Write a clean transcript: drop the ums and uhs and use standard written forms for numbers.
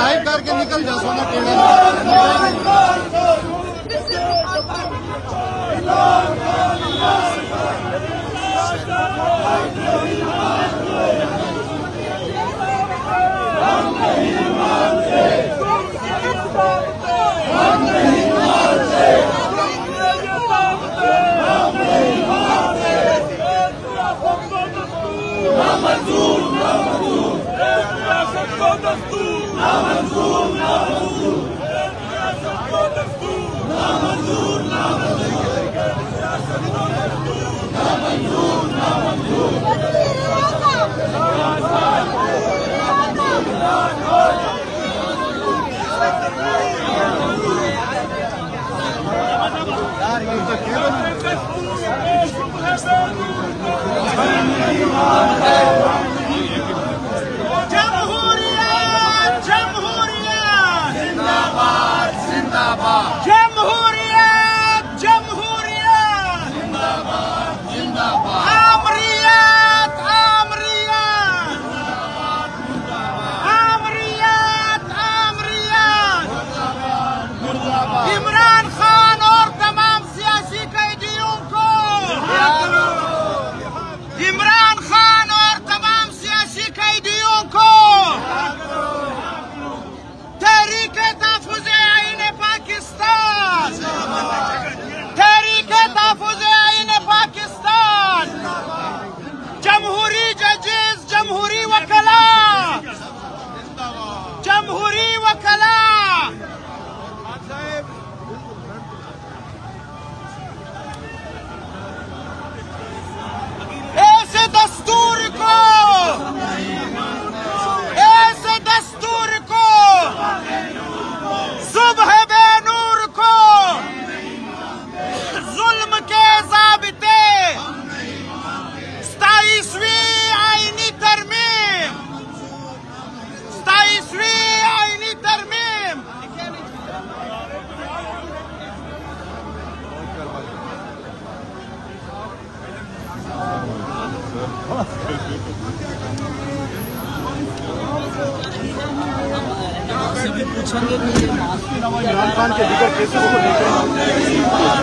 live करके निकल जाओ सोना टेढ़ा इमरान खान और तमाम सियासी कैदियों को, इमरान खान और तमाम सियासी कैदियों को तहरीक-ए-तहफ़्फ़ुज़-ए-आईन पाकिस्तान, तहरीक-ए-तहफ़्फ़ुज़-ए-आईन पाकिस्तान, जमहूरी जजेस, जमहूरी वकला, जमहूरी वकला ऐसे दस्तूर को सुबह बेनूर को जुल्म के ज़ाबिते 27वीं आईनी तरमीम, 27वीं आईनी तरमीम पूछेंगे कि ये मास्क इमरान खान के दीगर केसों को लेकर